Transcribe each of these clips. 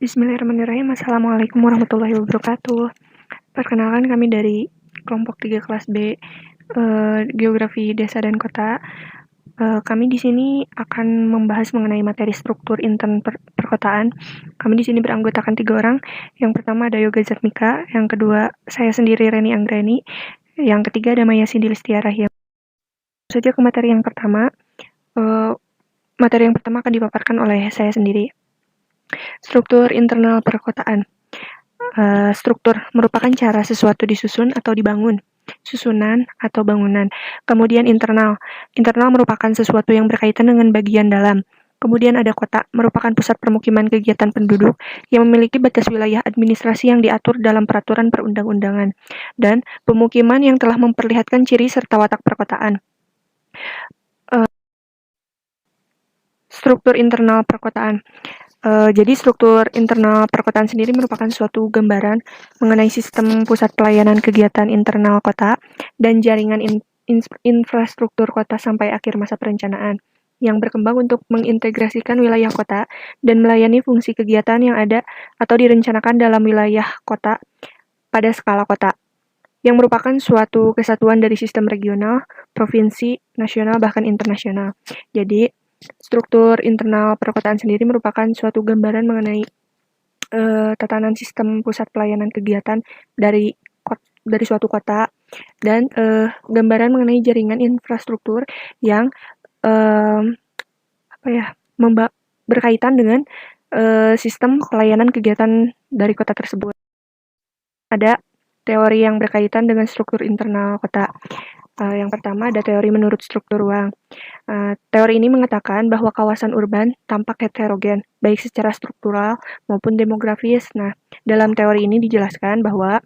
Bismillahirrahmanirrahim. Assalamualaikum warahmatullahi wabarakatuh. Perkenalkan, kami dari kelompok 3 kelas B, Geografi Desa dan Kota. Kami di sini akan membahas mengenai materi struktur intern perkotaan. Kami di sini beranggotakan 3 orang. Yang pertama ada Yoga Zatmika, yang kedua saya sendiri Reni Anggreni, yang ketiga ada Maya Cindy Listiara. Saja ke materi yang pertama. Materi yang pertama akan dipaparkan oleh saya sendiri. Struktur internal perkotaan. Struktur merupakan cara sesuatu disusun atau dibangun, susunan atau bangunan. Kemudian internal. Internal merupakan sesuatu yang berkaitan dengan bagian dalam. Kemudian ada kota, merupakan pusat permukiman kegiatan penduduk yang memiliki batas wilayah administrasi yang diatur dalam peraturan perundang-undangan, dan pemukiman yang telah memperlihatkan ciri serta watak perkotaan. Struktur internal perkotaan. Jadi struktur internal perkotaan sendiri merupakan suatu gambaran mengenai sistem pusat pelayanan kegiatan internal kota dan jaringan infrastruktur kota sampai akhir masa perencanaan, yang berkembang untuk mengintegrasikan wilayah kota dan melayani fungsi kegiatan yang ada atau direncanakan dalam wilayah kota pada skala kota, yang merupakan suatu kesatuan dari sistem regional, provinsi, nasional, bahkan internasional. Jadi, struktur internal perkotaan sendiri merupakan suatu gambaran mengenai tatanan sistem pusat pelayanan kegiatan dari suatu kota, dan gambaran mengenai jaringan infrastruktur yang berkaitan dengan sistem pelayanan kegiatan dari kota tersebut. Ada teori yang berkaitan dengan struktur internal kota. Yang pertama ada teori menurut struktur ruang. Teori ini mengatakan bahwa kawasan urban tampak heterogen, baik secara struktural maupun demografis. Nah, dalam teori ini dijelaskan bahwa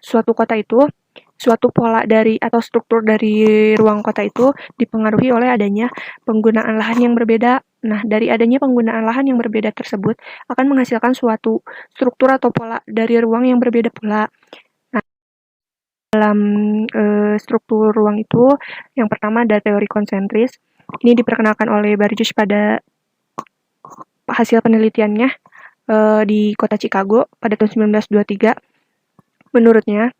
suatu kota itu, suatu pola dari atau struktur dari ruang kota itu dipengaruhi oleh adanya penggunaan lahan yang berbeda. Nah, dari adanya penggunaan lahan yang berbeda tersebut akan menghasilkan suatu struktur atau pola dari ruang yang berbeda pula. Dalam struktur ruang itu, yang pertama ada teori konsentris. Ini diperkenalkan oleh Burgess pada hasil penelitiannya di kota Chicago pada tahun 1923. Menurutnya,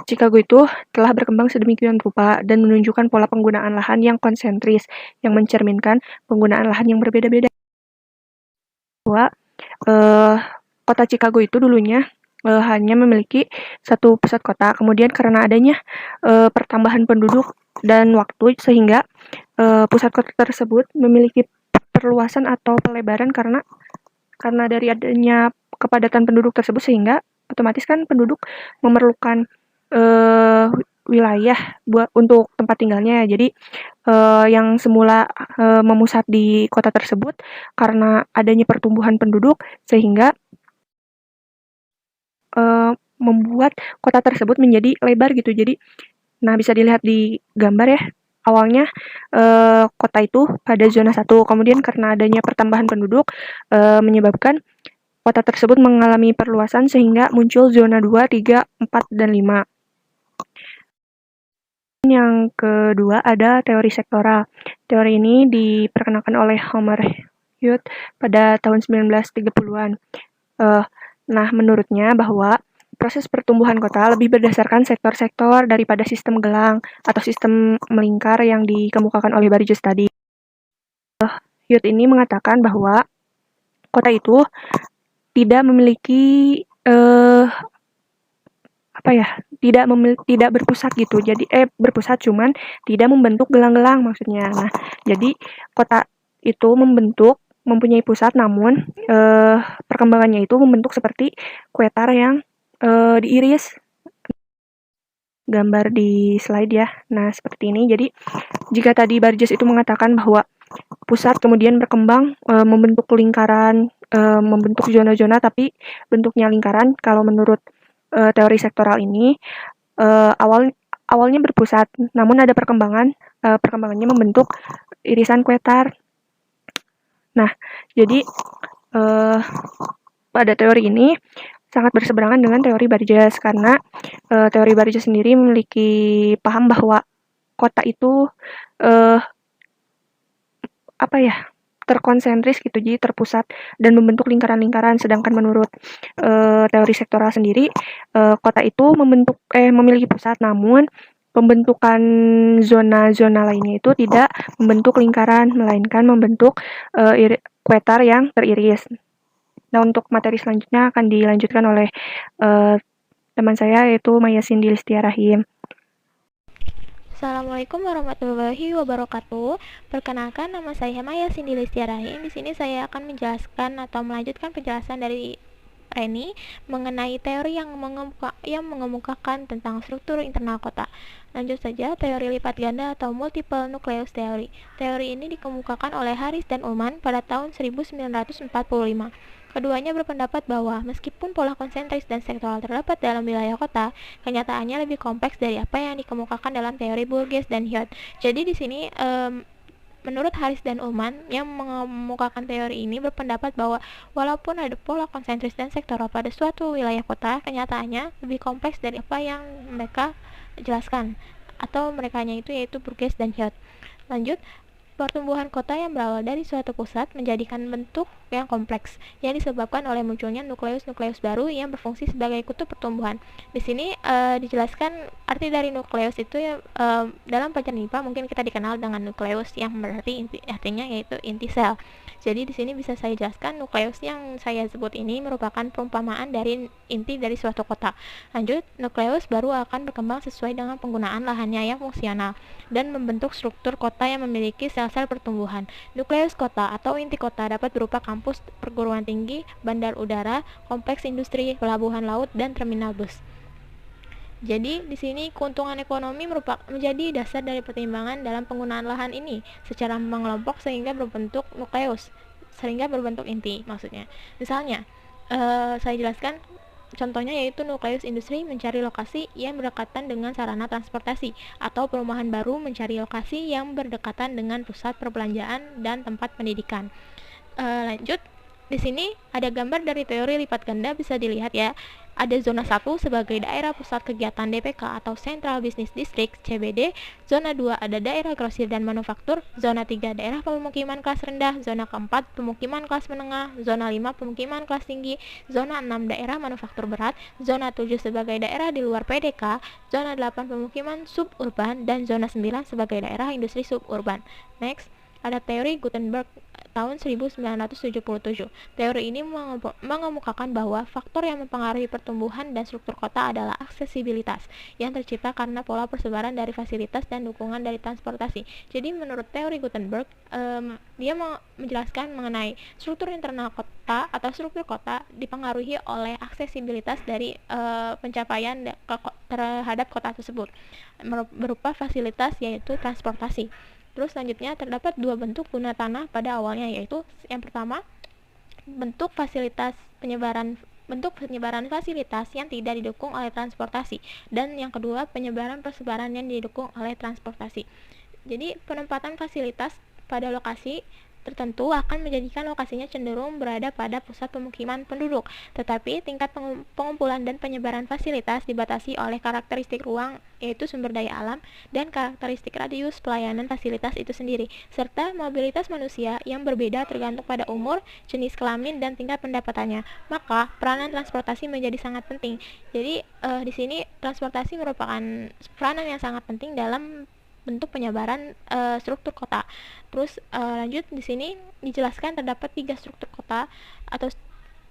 Chicago itu telah berkembang sedemikian rupa dan menunjukkan pola penggunaan lahan yang konsentris, yang mencerminkan penggunaan lahan yang berbeda-beda. Bahwa kota Chicago itu dulunya hanya memiliki satu pusat kota, kemudian karena adanya pertambahan penduduk dan waktu, sehingga pusat kota tersebut memiliki perluasan atau pelebaran karena dari adanya kepadatan penduduk tersebut, sehingga otomatis kan penduduk memerlukan wilayah untuk tempat tinggalnya. Jadi yang semula memusat di kota tersebut, karena adanya pertumbuhan penduduk, sehingga membuat kota tersebut menjadi lebar gitu. Jadi, nah bisa dilihat di gambar ya. Awalnya kota itu pada zona 1, kemudian karena adanya pertambahan penduduk menyebabkan kota tersebut mengalami perluasan sehingga muncul zona 2, 3, 4, dan 5. Yang kedua ada teori sektoral. Teori ini diperkenalkan oleh Homer Hewitt pada tahun 1930-an. Nah, menurutnya bahwa proses pertumbuhan kota lebih berdasarkan sektor-sektor daripada sistem gelang atau sistem melingkar yang dikemukakan oleh Burgess tadi. Hewitt ini mengatakan bahwa kota itu tidak memiliki tidak berpusat gitu. Jadi berpusat, cuman tidak membentuk gelang-gelang maksudnya. Nah, jadi kota itu mempunyai pusat, namun perkembangannya itu membentuk seperti kue tar yang diiris. Gambar di slide ya. Nah, seperti ini. Jadi, jika tadi Burgess itu mengatakan bahwa pusat kemudian berkembang membentuk lingkaran, membentuk zona-zona, tapi bentuknya lingkaran. Kalau menurut teori sektoral ini, awalnya berpusat, namun ada perkembangannya membentuk irisan kue tar. Nah, jadi pada teori ini sangat berseberangan dengan teori Burgess, karena teori Burgess sendiri memiliki paham bahwa kota itu terkonsentris gitu, jadi terpusat dan membentuk lingkaran-lingkaran. Sedangkan menurut teori sektoral sendiri, kota itu memiliki pusat, namun pembentukan zona-zona lainnya itu tidak membentuk lingkaran, melainkan membentuk kuatar yang teriris. Nah, untuk materi selanjutnya akan dilanjutkan oleh teman saya, yaitu Maya Cindy Listia Rahim. Assalamualaikum warahmatullahi wabarakatuh. Perkenalkan, nama saya Maya Cindy Listia Rahim. Di sini saya akan menjelaskan atau melanjutkan penjelasan dari Reni mengenai teori yang mengemukakan tentang struktur internal kota. Lanjut saja, teori lipat ganda atau multiple nucleus theory. Teori ini dikemukakan oleh Harris dan Ullman pada tahun 1945. Keduanya berpendapat bahwa meskipun pola konsentris dan sektoral terdapat dalam wilayah kota, kenyataannya lebih kompleks dari apa yang dikemukakan dalam teori Burgess dan Huot. Jadi di sini menurut Harris dan Ullman yang mengemukakan teori ini berpendapat bahwa walaupun ada pola konsentris dan sektoral pada suatu wilayah kota, kenyataannya lebih kompleks dari apa yang mereka jelaskan atau merekanya itu yaitu Burgess dan Huot. Lanjut, pertumbuhan kota yang berawal dari suatu pusat menjadikan bentuk yang kompleks yang disebabkan oleh munculnya nukleus-nukleus baru yang berfungsi sebagai kutub pertumbuhan. Di sini dijelaskan arti dari nukleus itu ya, dalam pelajaran IPA mungkin kita dikenal dengan nukleus yang berarti artinya yaitu inti sel. Jadi di sini bisa saya jelaskan nukleus yang saya sebut ini merupakan perumpamaan dari inti dari suatu kota. Lanjut, nukleus baru akan berkembang sesuai dengan penggunaan lahannya yang fungsional dan membentuk struktur kota yang memiliki sel-sel pertumbuhan. Nukleus kota atau inti kota dapat berupa kampus, perguruan tinggi, bandar udara, kompleks industri, pelabuhan laut, dan terminal bus. Jadi di sini keuntungan ekonomi menjadi dasar dari pertimbangan dalam penggunaan lahan ini secara mengelompok sehingga berbentuk nukleus, sehingga berbentuk inti maksudnya. Misalnya, saya jelaskan contohnya yaitu nukleus industri mencari lokasi yang berdekatan dengan sarana transportasi atau perumahan baru mencari lokasi yang berdekatan dengan pusat perbelanjaan dan tempat pendidikan. Lanjut, di sini ada gambar dari teori lipat ganda, bisa dilihat ya. Ada zona 1 sebagai daerah pusat kegiatan DPK atau Central Business District (CBD), zona 2 ada daerah grosir dan manufaktur, zona 3 daerah pemukiman kelas rendah, zona 4 pemukiman kelas menengah, zona 5 pemukiman kelas tinggi, zona 6 daerah manufaktur berat, zona 7 sebagai daerah di luar PDK, zona 8 pemukiman suburban, dan zona 9 sebagai daerah industri suburban. Next, ada teori Gutenberg tahun 1977. Teori ini mengemukakan bahwa faktor yang mempengaruhi pertumbuhan dan struktur kota adalah aksesibilitas yang tercipta karena pola persebaran dari fasilitas dan dukungan dari transportasi. Jadi menurut teori Gutenberg, dia menjelaskan mengenai struktur internal kota atau struktur kota dipengaruhi oleh aksesibilitas dari pencapaian terhadap kota tersebut berupa fasilitas yaitu transportasi. Terus selanjutnya terdapat dua bentuk guna tanah pada awalnya, yaitu yang pertama bentuk penyebaran fasilitas yang tidak didukung oleh transportasi, dan yang kedua penyebaran persebaran yang didukung oleh transportasi. Jadi penempatan fasilitas pada lokasi tertentu akan menjadikan lokasinya cenderung berada pada pusat pemukiman penduduk, tetapi tingkat pengumpulan dan penyebaran fasilitas dibatasi oleh karakteristik ruang, yaitu sumber daya alam, dan karakteristik radius pelayanan fasilitas itu sendiri, serta mobilitas manusia yang berbeda tergantung pada umur, jenis kelamin, dan tingkat pendapatannya. Maka peranan transportasi menjadi sangat penting. Jadi di sini transportasi merupakan peranan yang sangat penting dalam bentuk penyebaran struktur kota. Terus lanjut, di sini dijelaskan terdapat 3 struktur kota atau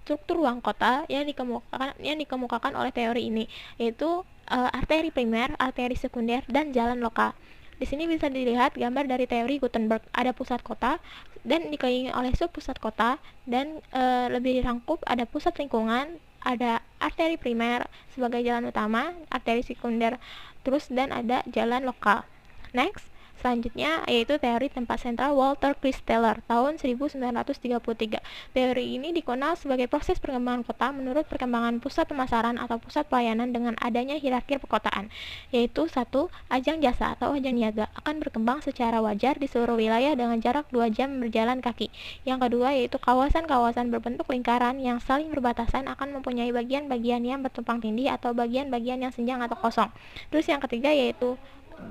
struktur ruang kota yang dikemukakan oleh teori ini, yaitu arteri primer, arteri sekunder, dan jalan lokal. Di sini bisa dilihat gambar dari teori Gutenberg. Ada pusat kota dan dikelilingi oleh subpusat kota, dan lebih dirangkup ada pusat lingkungan, ada arteri primer sebagai jalan utama, arteri sekunder, terus dan ada jalan lokal. Next, selanjutnya yaitu teori tempat sentral Walter Christeller tahun 1933. Teori ini dikenal sebagai proses perkembangan kota menurut perkembangan pusat pemasaran atau pusat pelayanan dengan adanya hierarki perkotaan, yaitu 1. Ajang jasa atau ajang niaga akan berkembang secara wajar di seluruh wilayah dengan jarak 2 jam berjalan kaki. Yang kedua yaitu kawasan-kawasan berbentuk lingkaran yang saling berbatasan akan mempunyai bagian-bagian yang bertumpang tindih atau bagian-bagian yang senjang atau kosong. Terus yang ketiga yaitu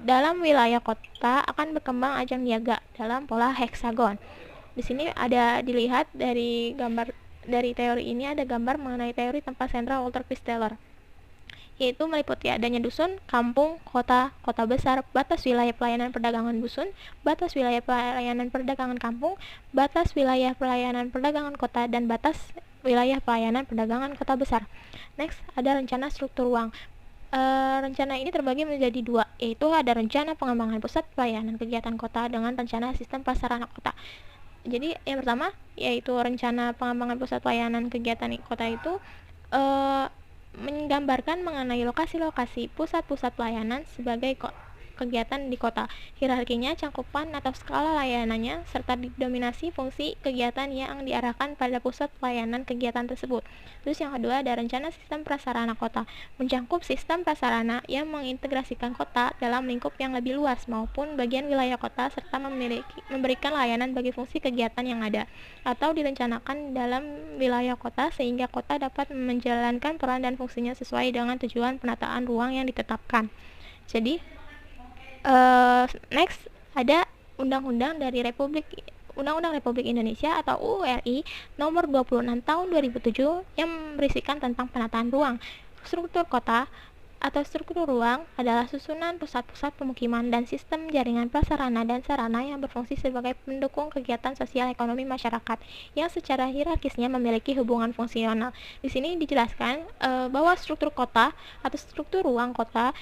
dalam wilayah kota akan berkembang ajang niaga dalam pola heksagon. Di sini ada dilihat dari gambar dari teori ini ada gambar mengenai teori tempat sentral Walter Christaller, yaitu meliputi adanya dusun, kampung, kota, kota besar, batas wilayah pelayanan perdagangan dusun, batas wilayah pelayanan perdagangan kampung, batas wilayah pelayanan perdagangan kota, dan batas wilayah pelayanan perdagangan kota besar. Next, ada rencana struktur ruang. Rencana ini terbagi menjadi dua, yaitu ada rencana pengembangan pusat pelayanan kegiatan kota dengan rencana sistem prasarana kota. Jadi yang pertama yaitu rencana pengembangan pusat pelayanan kegiatan kota itu menggambarkan mengenai lokasi-lokasi pusat-pusat pelayanan sebagai kegiatan di kota, hierarkinya, cakupan atau skala layanannya, serta didominasi fungsi kegiatan yang diarahkan pada pusat pelayanan kegiatan tersebut. Terus yang kedua ada rencana sistem prasarana kota, mencakup sistem prasarana yang mengintegrasikan kota dalam lingkup yang lebih luas maupun bagian wilayah kota serta memberikan layanan bagi fungsi kegiatan yang ada atau direncanakan dalam wilayah kota sehingga kota dapat menjalankan peran dan fungsinya sesuai dengan tujuan penataan ruang yang ditetapkan. Jadi next ada Undang-Undang Republik Indonesia atau URI nomor 26 tahun 2007 yang berisikan tentang penataan ruang. Struktur kota atau struktur ruang adalah susunan pusat-pusat pemukiman dan sistem jaringan prasarana dan sarana yang berfungsi sebagai pendukung kegiatan sosial ekonomi masyarakat yang secara hierarkisnya memiliki hubungan fungsional. Di sini dijelaskan bahwa struktur kota atau struktur ruang kota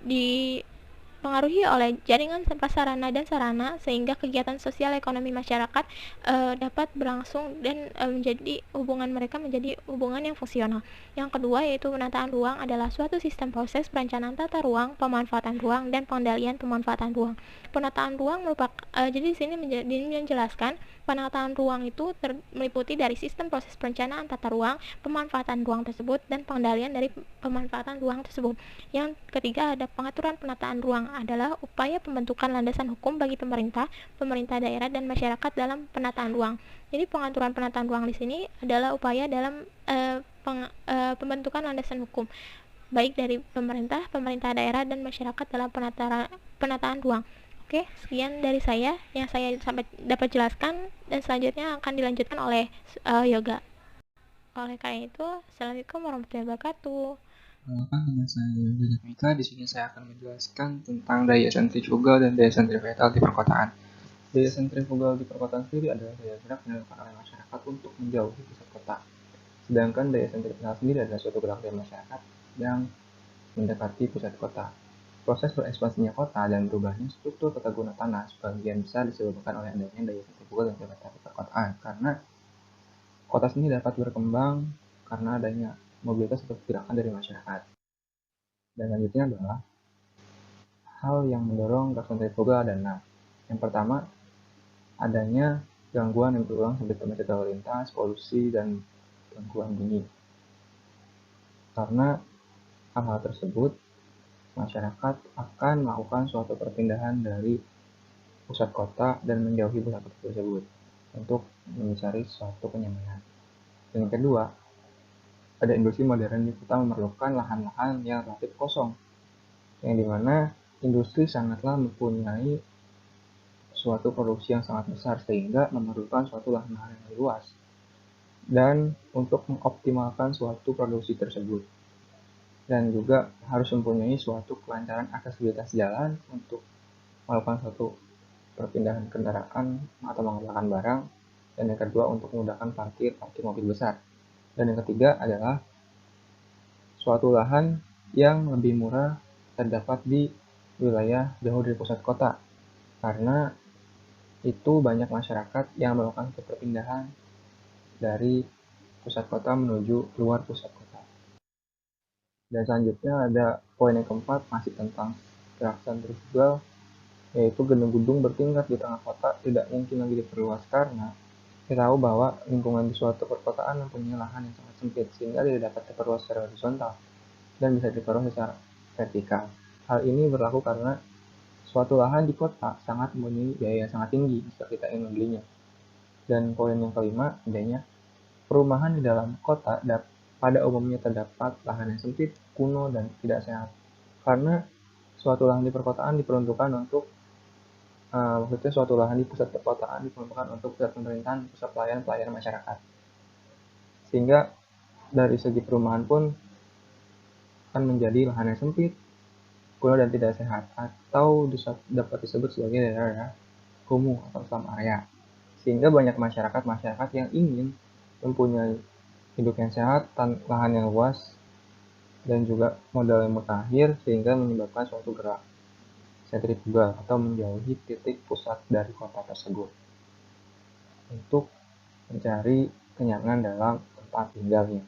dipengaruhi oleh jaringan prasarana dan sarana sehingga kegiatan sosial ekonomi masyarakat dapat berlangsung dan menjadi hubungan mereka menjadi hubungan yang fungsional. Yang kedua yaitu penataan ruang adalah suatu sistem proses perencanaan tata ruang, pemanfaatan ruang dan pengendalian pemanfaatan ruang. Penataan ruang merupakan jadi di sini menjelaskan penataan ruang itu meliputi dari sistem proses perencanaan tata ruang, pemanfaatan ruang tersebut dan pengendalian dari pemanfaatan ruang tersebut. Yang ketiga ada pengaturan penataan ruang adalah upaya pembentukan landasan hukum bagi pemerintah daerah dan masyarakat dalam penataan ruang. Jadi pengaturan penataan ruang di sini adalah upaya dalam pembentukan landasan hukum baik dari pemerintah daerah dan masyarakat dalam penataan ruang. Oke, sekian dari saya yang saya sampai dapat jelaskan dan selanjutnya akan dilanjutkan oleh Yoga. Oleh karena itu, Assalamualaikum warahmatullahi wabarakatuh. Perkenalkan, dengan saya Yoga Mika. Di sini saya akan menjelaskan tentang daya sentrifugal dan daya sentripetal di perkotaan. Daya sentrifugal di perkotaan sendiri adalah daya gerak yang dilakukan oleh masyarakat untuk menjauhi pusat kota. Sedangkan daya sentripetal sendiri adalah suatu gerak dari masyarakat yang mendekati pusat kota. Proses berekspansinya kota dan berubahnya struktur tata guna tanah sebagian besar disebabkan oleh adanya daya sentrifugal dan sentripetal di perkotaan, karena kota sendiri dapat berkembang karena adanya mobilitas atau pergerakan dari masyarakat. Dan selanjutnya adalah hal yang mendorong gerak sentrifugal dan yang pertama, adanya gangguan yang berulang seperti macet lalu lintas, polusi, dan gangguan bunyi. Karena hal-hal tersebut, masyarakat akan melakukan suatu perpindahan dari pusat kota dan menjauhi pusat kota tersebut untuk mencari suatu kenyamanan. Dan yang kedua, ada industri modern di kota memerlukan lahan-lahan yang relatif kosong, yang dimana industri sangatlah mempunyai suatu produksi yang sangat besar sehingga memerlukan suatu lahan-lahan yang luas dan untuk mengoptimalkan suatu produksi tersebut, dan juga harus mempunyai suatu kelancaran aksesibilitas jalan untuk melakukan suatu perpindahan kendaraan atau mengantarkan barang, dan yang kedua untuk memudahkan parkir mobil besar. Dan yang ketiga adalah suatu lahan yang lebih murah terdapat di wilayah jauh dari pusat kota, karena itu banyak masyarakat yang melakukan perpindahan dari pusat kota menuju luar pusat kota. Dan selanjutnya ada poin yang keempat, masih tentang gerak sentrifugal, yaitu gedung-gedung bertingkat di tengah kota tidak mungkin lagi diperluas karena kita tahu bahwa lingkungan di suatu perkotaan mempunyai lahan yang sangat sempit sehingga tidak dapat diperluas secara horizontal dan bisa diperluas secara vertikal. Hal ini berlaku karena suatu lahan di kota sangat mempunyai biaya yang sangat tinggi jika kita ingin membelinya. Dan poin yang kelima, adanya perumahan di dalam kota pada umumnya terdapat lahan yang sempit, kuno, dan tidak sehat. Karena suatu lahan di perkotaan diperuntukkan untuk waktu itu suatu lahan di pusat perkotaan diperuntukkan untuk pusat pemerintahan, pusat pelayanan masyarakat. Sehingga dari segi perumahan pun akan menjadi lahan yang sempit, kuno dan tidak sehat, atau dapat disebut sebagai daerah kumuh atau slum area. Sehingga banyak masyarakat yang ingin mempunyai hidup yang sehat, lahan yang luas, dan juga modal yang mutakhir, sehingga menyebabkan suatu gerak sentrifugal atau menjauhi titik pusat dari kota tersebut untuk mencari kenyangan dalam tempat tinggalnya.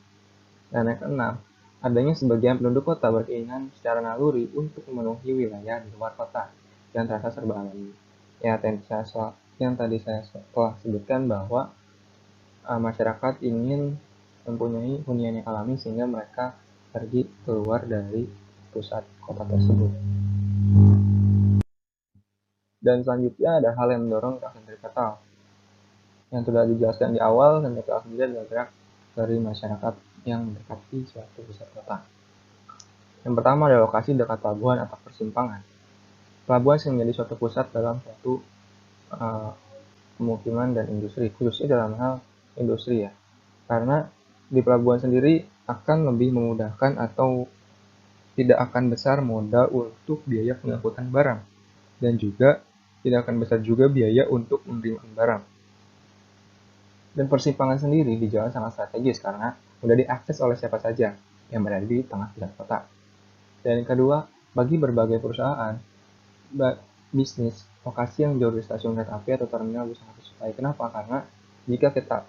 Dan yang keenam, adanya sebagian penduduk kota berkeinginan secara naluri untuk memenuhi wilayah di luar kota yang terasa serba alami. Ya, yang tadi saya telah sebutkan bahwa masyarakat ingin mempunyai hunian yang alami sehingga mereka pergi keluar dari pusat kota tersebut. Dan selanjutnya ada hal yang mendorong gerak sentripetal yang sudah dijelaskan di awal. Sentripetal sendiri adalah gerak dari masyarakat yang mendekati suatu pusat kota. Yang pertama adalah lokasi dekat pelabuhan atau persimpangan. Pelabuhan sering menjadi suatu pusat dalam suatu pemukiman dan industri, khususnya dalam hal industri ya. Karena di pelabuhan sendiri akan lebih memudahkan atau tidak akan besar modal untuk biaya pengangkutan barang, dan juga tidak akan besar juga biaya untuk menerima barang. Dan persimpangan sendiri di jalan sangat strategis karena mudah diakses oleh siapa saja yang berada di tengah pusat kota. Dan yang kedua, bagi berbagai perusahaan bisnis, lokasi yang jauh dari stasiun kereta api atau terminal bisa sangat disukai. Kenapa? Karena jika kita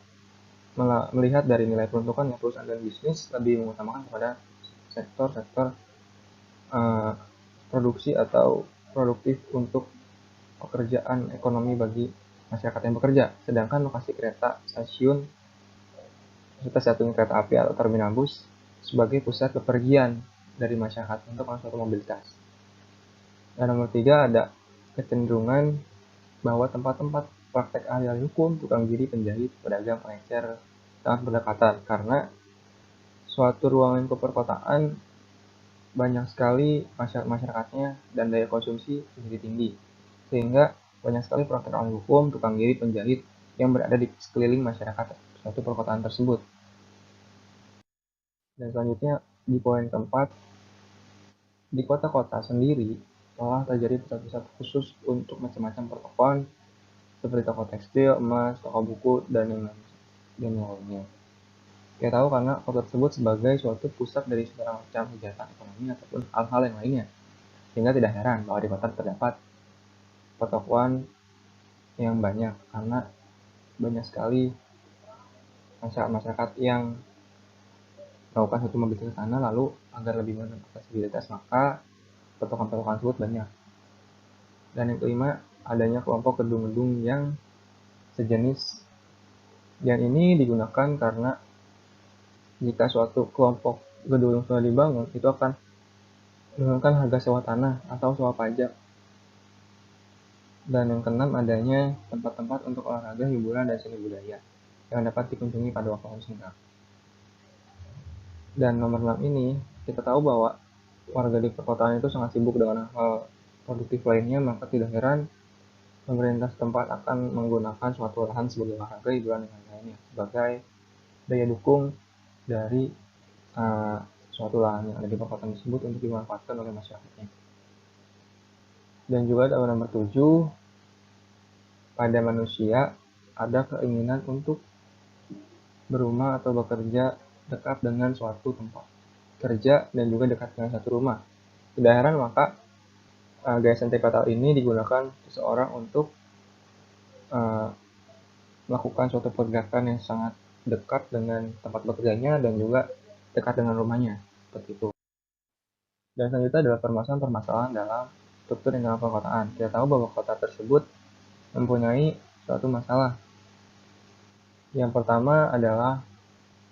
melihat dari nilai peruntukan perusahaan dan bisnis lebih mengutamakan kepada sektor-sektor produksi atau produktif untuk pekerjaan ekonomi bagi masyarakat yang bekerja. Sedangkan lokasi kereta, stasiun, serta stasiun kereta api atau terminal bus sebagai pusat bepergian dari masyarakat untuk suatu mobilitas. Dan nomor 3 ada kecenderungan bahwa tempat-tempat praktek ahli hukum, tukang giri, penjahit, pedagang, pengecer sangat berdekatan karena suatu ruang lingkup perkotaan banyak sekali masyarakatnya dan daya konsumsi menjadi tinggi, sehingga banyak sekali praktek ahli hukum, tukang giri, penjahit yang berada di sekeliling masyarakat suatu perkotaan tersebut. Dan selanjutnya di poin keempat, di kota-kota sendiri telah terjadi pusat-pusat khusus untuk macam-macam pertokoan seperti toko tekstil, emas, toko buku, dan yang lainnya. Kita tahu karena kota tersebut sebagai suatu pusat dari segala macam kegiatan ekonomi ataupun hal-hal yang lainnya. Sehingga tidak heran bahwa di kota terdapat pertokoan yang banyak karena banyak sekali masyarakat yang melakukan suatu mobilitas ke sana, lalu agar lebih mudah aksesibilitas maka pertokoan-pertokoan tersebut banyak. Dan yang kelima, adanya kelompok gedung-gedung yang sejenis, yang ini digunakan karena jika suatu kelompok gedung sudah dibangun, itu akan menurunkan harga sewa tanah atau sewa pajak. Dan yang keenam, adanya tempat-tempat untuk olahraga, hiburan, dan seni budaya yang dapat dikunjungi pada waktu singkat. Dan nomor 6 ini, kita tahu bahwa warga di perkotaan itu sangat sibuk dengan hal produktif lainnya, maka tidak heran pemerintah setempat akan menggunakan suatu lahan sebagai olahraga, hiburan, dan lain-lainnya sebagai daya dukung dari suatu lahan yang ada di perkotaan tersebut untuk dimanfaatkan oleh masyarakatnya. Dan juga ada nomor 7, pada manusia ada keinginan untuk berumah atau bekerja dekat dengan suatu tempat kerja dan juga dekat dengan satu rumah. Tidak heran maka gaya sentripetal ini digunakan seseorang untuk melakukan suatu pergerakan yang sangat dekat dengan tempat bekerjanya dan juga dekat dengan rumahnya, seperti itu. Dan selanjutnya adalah permasalahan dalam struktur dalam perkotaan. Kita tahu bahwa kota tersebut mempunyai suatu masalah. Yang pertama adalah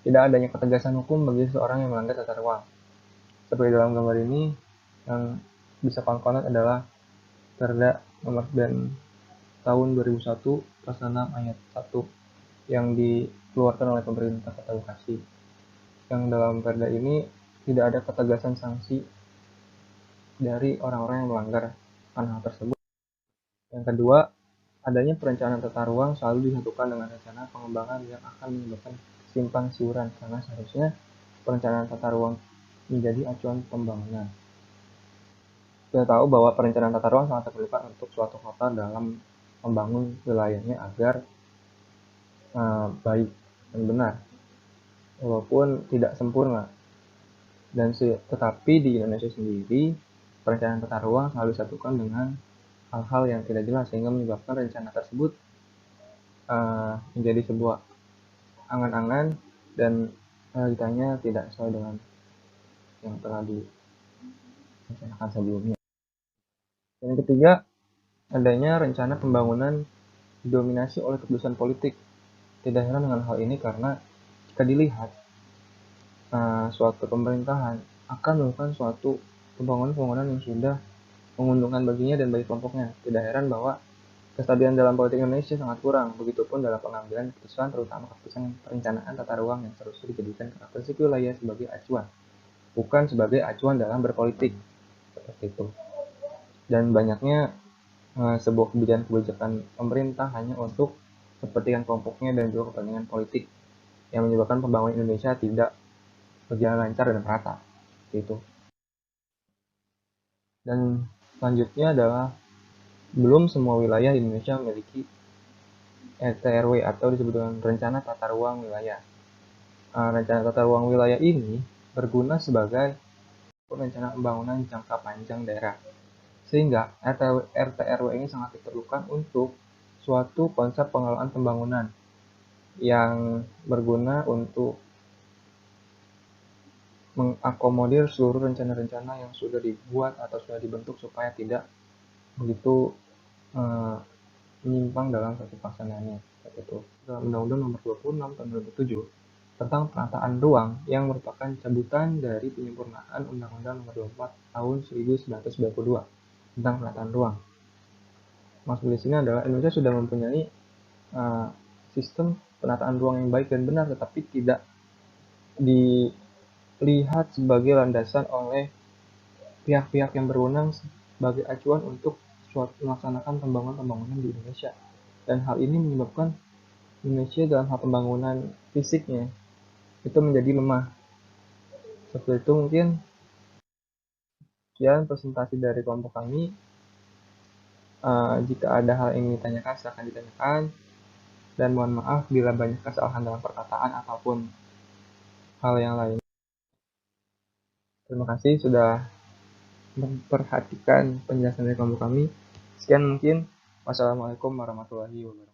tidak adanya ketegasan hukum bagi seseorang yang melanggar tata ruang. Seperti dalam gambar ini, yang bisa kawan-kawan adalah Perda Nomor 9 Tahun 2001 Pasal 6 Ayat 1 yang dikeluarkan oleh pemerintah Kota Bekasi. Yang dalam perda ini tidak ada ketegasan sanksi dari orang-orang yang melanggar hal tersebut. Yang kedua, adanya perencanaan tata ruang selalu disatukan dengan rencana pengembangan yang akan menyebabkan simpang siuran, karena seharusnya perencanaan tata ruang menjadi acuan pembangunan. Kita tahu bahwa perencanaan tata ruang sangat diperlukan untuk suatu kota dalam membangun wilayahnya agar baik dan benar, walaupun tidak sempurna. Tetapi di Indonesia sendiri, perencanaan tata ruang selalu disatukan dengan hal-hal yang tidak jelas, sehingga menyebabkan rencana tersebut menjadi sebuah angan-angan dan realitanya tidak sesuai dengan yang telah direncanakan sebelumnya. Yang ketiga, adanya rencana pembangunan didominasi oleh keputusan politik. Tidak heran dengan hal ini karena jika dilihat suatu pemerintahan akan melakukan suatu pembangunan yang sudah menguntungkan baginya dan bagi kelompoknya. Tidak heran bahwa kestabilan dalam politik Indonesia sangat kurang, begitupun dalam pengambilan keputusan, terutama keputusan perencanaan tata ruang yang seharusnya dijadikan karakteristik wilayah sebagai acuan, bukan sebagai acuan dalam berpolitik, seperti itu. Dan banyaknya sebuah kebijakan pemerintah hanya untuk kepentingan kelompoknya dan juga kepentingan politik yang menyebabkan pembangunan Indonesia tidak berjalan lancar dan merata. Gitu. Dan selanjutnya adalah belum semua wilayah di Indonesia memiliki RT/RW atau disebut dengan rencana tata ruang wilayah. Rencana tata ruang wilayah ini berguna sebagai rencana pembangunan jangka panjang daerah. Sehingga RT/RW ini sangat diperlukan untuk suatu konsep pengelolaan pembangunan yang berguna untuk mengakomodir seluruh rencana-rencana yang sudah dibuat atau sudah dibentuk supaya tidak begitu menyimpang dalam satu pelaksanaannya. Itu dalam Undang-Undang Nomor 26 Tahun 2007 tentang penataan ruang yang merupakan cabutan dari penyempurnaan Undang-Undang Nomor 24 Tahun 1992 tentang penataan ruang. Maksud di sini adalah Indonesia sudah mempunyai sistem penataan ruang yang baik dan benar, tetapi tidak dilihat sebagai landasan oleh pihak-pihak yang berwenang sebagai acuan untuk melaksanakan pembangunan di Indonesia. Dan hal ini menyebabkan Indonesia dalam hal pembangunan fisiknya itu menjadi lemah. Seperti itu mungkin. Sekian presentasi dari kelompok kami. Jika ada hal yang ingin ditanyakan, silakan ditanyakan. Dan mohon maaf bila banyak kesalahan dalam perkataan ataupun hal yang lain. Terima kasih sudah memperhatikan penjelasan dari kelompok kami. Sekian mungkin. Wassalamualaikum warahmatullahi wabarakatuh.